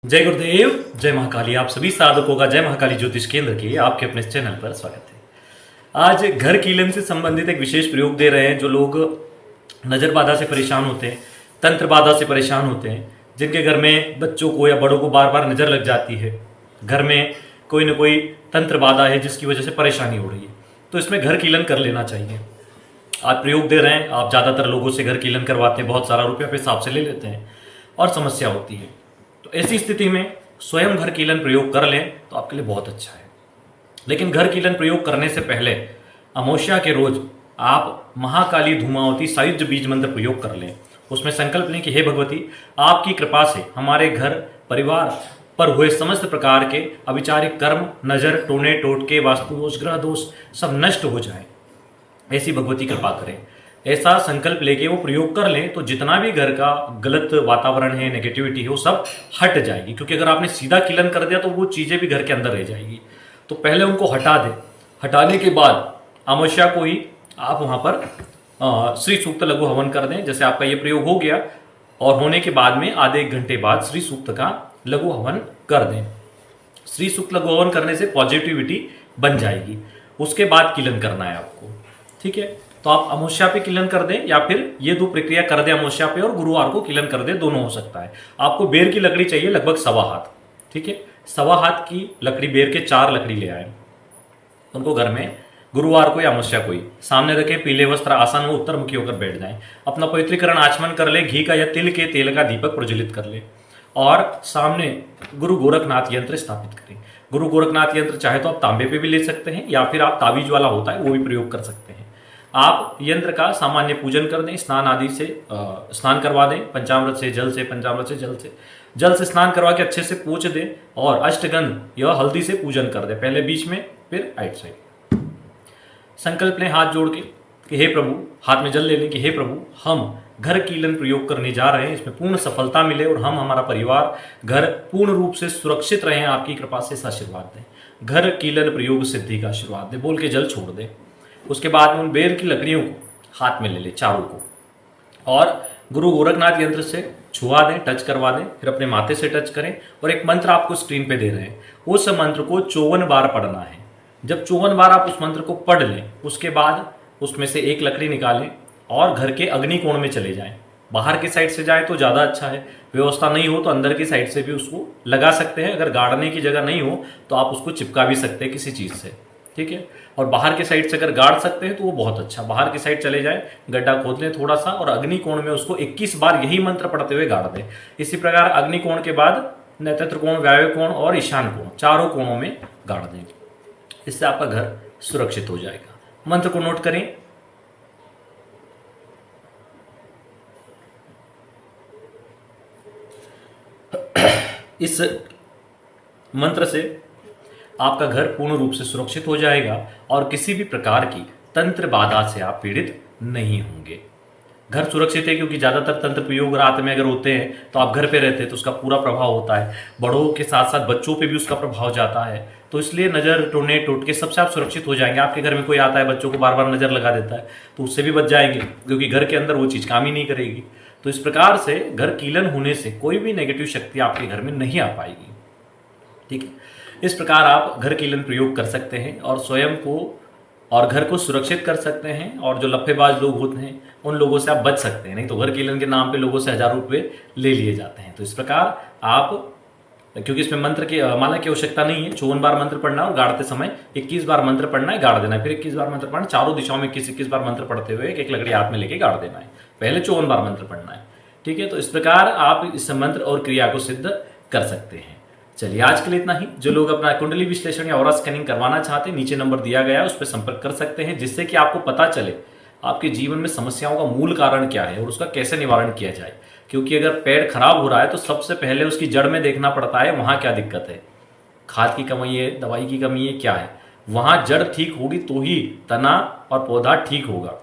जय गुरुदेव, जय महाकाली। आप सभी साधकों का जय महाकाली ज्योतिष केंद्र के आपके अपने चैनल पर स्वागत है। आज घर कीलन से संबंधित एक विशेष प्रयोग दे रहे हैं। जो लोग नजर बाधा से परेशान होते हैं, तंत्र बाधा से परेशान होते हैं, जिनके घर में बच्चों को या बड़ों को बार बार नजर लग जाती है, घर में कोई ना कोई तंत्र बाधा है जिसकी वजह से परेशानी हो रही है, तो इसमें घर कीलन कर लेना चाहिए। आज प्रयोग दे रहे हैं। आप ज़्यादातर लोगों से घर कीलन करवाते हैं, बहुत सारा रुपया पे हिसाब से ले लेते हैं और समस्या होती है। तो ऐसी स्थिति में स्वयं घर कीलन प्रयोग कर लें तो आपके लिए बहुत अच्छा है। लेकिन घर कीलन प्रयोग करने से पहले अमावस्या के रोज आप महाकाली धूमावती सायुज्य बीज मंत्र प्रयोग कर लें। उसमें संकल्प लें कि हे भगवती, आपकी कृपा से हमारे घर परिवार पर हुए समस्त प्रकार के अविचारिक कर्म, नजर, टोने टोटके, वास्तु दोष, ग्रह दोष सब नष्ट हो जाए। ऐसी भगवती कृपा करें। ऐसा संकल्प लेके वो प्रयोग कर लें तो जितना भी घर का गलत वातावरण है, नेगेटिविटी है, वो सब हट जाएगी। क्योंकि अगर आपने सीधा कीलन कर दिया तो वो चीज़ें भी घर के अंदर रह जाएगी। तो पहले उनको हटा दें। हटाने के बाद अमावस्या को ही आप वहाँ पर श्री सूक्त लघु हवन कर दें। जैसे आपका ये प्रयोग हो गया और होने के बाद में आधे एक घंटे बाद श्री सूक्त का लघु हवन कर दें। श्री सूक्त लघु हवन करने से पॉजिटिविटी बन जाएगी। उसके बाद कीलन करना है आपको, ठीक है। तो आप अमावस्या पे कीलन कर दें या फिर ये दो प्रक्रिया कर दें, अमावस्या पे और गुरुवार को कीलन कर दें, दोनों हो सकता है। आपको बेर की लकड़ी चाहिए लगभग 1.25 हाथ, ठीक है। 1.25 हाथ की लकड़ी, बेर के 4 लकड़ी ले आए। उनको घर में गुरुवार को या अमावस्या को ही सामने रखें। पीले वस्त्र आसन हो, उत्तर मुखी होकर बैठ जाएं। अपना पवित्रीकरण आचमन कर ले। घी का या तिल के तेल का दीपक प्रज्वलित कर ले और सामने गुरु गोरखनाथ यंत्र स्थापित करें। गुरु गोरखनाथ यंत्र चाहे तो आप तांबे पे भी ले सकते हैं या फिर आप ताबीज वाला होता है वो भी प्रयोग कर सकते हैं। आप यंत्र का सामान्य पूजन कर दें, स्नान आदि से स्नान करवा दें, पंचामृत से, जल से, पंचामृत से, जल से स्नान करवा के अच्छे से पूछ दें और अष्टगंध या हल्दी से पूजन कर दें। पहले बीच में, फिर राइट साइड। संकल्प लें हाथ जोड़ के कि हे प्रभु, हाथ में जल ले लें कि हे प्रभु, हम घर कीलन प्रयोग करने जा रहे हैं, इसमें पूर्ण सफलता मिले और हम, हमारा परिवार, घर पूर्ण रूप से सुरक्षित रहें। आपकी कृपा से आशीर्वाद दें। घर कीलन प्रयोग सिद्धि का आशीर्वाद दें बोल के जल छोड़ दें। उसके बाद में उन बेर की लकड़ियों को हाथ में ले ले, चारों को, और गुरु गोरखनाथ यंत्र से छुआ दें, टच करवा दें। फिर अपने माथे से टच करें और एक मंत्र आपको स्क्रीन पे दे रहे हैं, उस मंत्र को 54 बार पढ़ना है। जब 54 बार आप उस मंत्र को पढ़ लें, उसके बाद उसमें से एक लकड़ी निकालें और घर के अग्नि कोण में चले जाएं। बाहर की साइड से जाए तो ज़्यादा अच्छा है। व्यवस्था नहीं हो तो अंदर की साइड से भी उसको लगा सकते हैं। अगर गाड़ने की जगह नहीं हो तो आप उसको चिपका भी सकते हैं किसी चीज़ से, ठीक है। और बाहर की साइड से अगर गाड़ सकते हैं तो वो बहुत अच्छा। बाहर की साइड चले जाएं, गड्ढा खोद लें थोड़ा सा और अग्नि कोण में उसको 21 बार यही मंत्र पढ़ते हुए गाड़ दें। इसी प्रकार अग्नि कोण के बाद नक्षत्र कोण, वायव्य कोण और ईशान कोण, चारों कोणों में गाड़ दें। इससे आपका घर सुरक्षित हो जाएगा। मंत्र को नोट करें। इस मंत्र से आपका घर पूर्ण रूप से सुरक्षित हो जाएगा और किसी भी प्रकार की तंत्र बाधा से आप पीड़ित नहीं होंगे। घर सुरक्षित है क्योंकि ज़्यादातर तंत्र प्रयोग रात में अगर होते हैं तो आप घर पे रहते हैं तो उसका पूरा प्रभाव होता है। बड़ों के साथ साथ बच्चों पे भी उसका प्रभाव जाता है। तो इसलिए नज़र, टोने टोटके सबसे आप सुरक्षित हो जाएंगे। आपके घर में कोई आता है, बच्चों को बार बार नज़र लगा देता है, तो उससे भी बच जाएंगे क्योंकि घर के अंदर वो चीज़ काम ही नहीं करेगी। तो इस प्रकार से घर कीलन होने से कोई भी नेगेटिव शक्ति आपके घर में नहीं आ पाएगी, ठीक है। इस प्रकार आप घर कीलन प्रयोग कर सकते हैं और स्वयं को और घर को सुरक्षित कर सकते हैं। और जो लफेबाज लोग होते हैं उन लोगों से आप बच सकते हैं। नहीं तो घर कीलन के नाम पे लोगों से हज़ारों रुपये ले लिए जाते हैं। तो इस प्रकार आप, क्योंकि इसमें मंत्र की माला की आवश्यकता नहीं है, 54 बार मंत्र पढ़ना है और गाड़ते समय 21 बार मंत्र पढ़ना है, गाड़ देना है। फिर 21 बार मंत्र पढ़ना, चारों दिशाओं में 21 बार मंत्र पढ़ते हुए एक लकड़ी हाथ में लेके गाड़ देना है। पहले 54 बार मंत्र पढ़ना है, ठीक है। तो इस प्रकार आप इस मंत्र और क्रिया को सिद्ध कर सकते हैं। चलिए आज के लिए इतना ही। जो लोग अपना कुंडली विश्लेषण या ऑरा स्कैनिंग करवाना चाहते हैं, नीचे नंबर दिया गया है, उस पर संपर्क कर सकते हैं, जिससे कि आपको पता चले आपके जीवन में समस्याओं का मूल कारण क्या है और उसका कैसे निवारण किया जाए। क्योंकि अगर पेड़ खराब हो रहा है तो सबसे पहले उसकी जड़ में देखना पड़ता है, वहाँ क्या दिक्कत है, खाद की कमी है, दवाई की कमी है, क्या है। वहाँ जड़ ठीक होगी तो ही तना और पौधा ठीक होगा,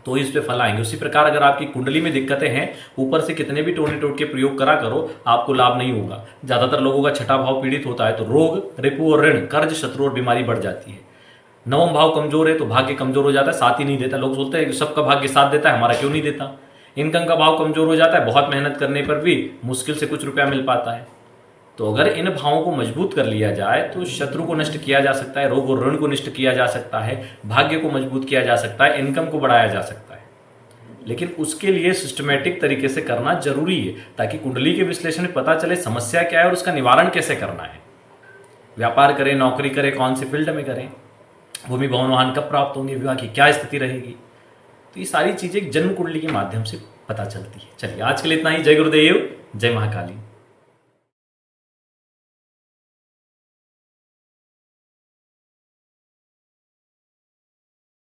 तो इस पे फल आएंगे। उसी प्रकार अगर आपकी कुंडली में दिक्कतें हैं, ऊपर से कितने भी टोने टोट के प्रयोग करा करो, आपको लाभ नहीं होगा। ज़्यादातर लोगों का छठा भाव पीड़ित होता है तो रोग, रिपु और ऋण, कर्ज, शत्रु और बीमारी बढ़ जाती है। नवम भाव कमजोर है तो भाग्य कमजोर हो जाता है, साथ ही नहीं देता। लोग सोचते हैं कि सबका भाग्य साथ देता है, हमारा क्यों नहीं देता। इनकम का भाव कमजोर हो जाता है, बहुत मेहनत करने पर भी मुश्किल से कुछ रुपया मिल पाता है। तो अगर इन भावों को मजबूत कर लिया जाए तो शत्रु को नष्ट किया जा सकता है, रोग और ऋण को नष्ट किया जा सकता है, भाग्य को मजबूत किया जा सकता है, इनकम को बढ़ाया जा सकता है। लेकिन उसके लिए सिस्टमेटिक तरीके से करना जरूरी है, ताकि कुंडली के विश्लेषण में पता चले समस्या क्या है और उसका निवारण कैसे करना है। व्यापार करें, नौकरी करें, कौन से फील्ड में करें, भूमि भवन वाहन कब प्राप्त होंगे, विवाह की क्या स्थिति रहेगी, तो ये सारी चीजें जन्म कुंडली के माध्यम से पता चलती है। चलिए आज के लिए इतना ही। जय गुरुदेव, जय महाकाली।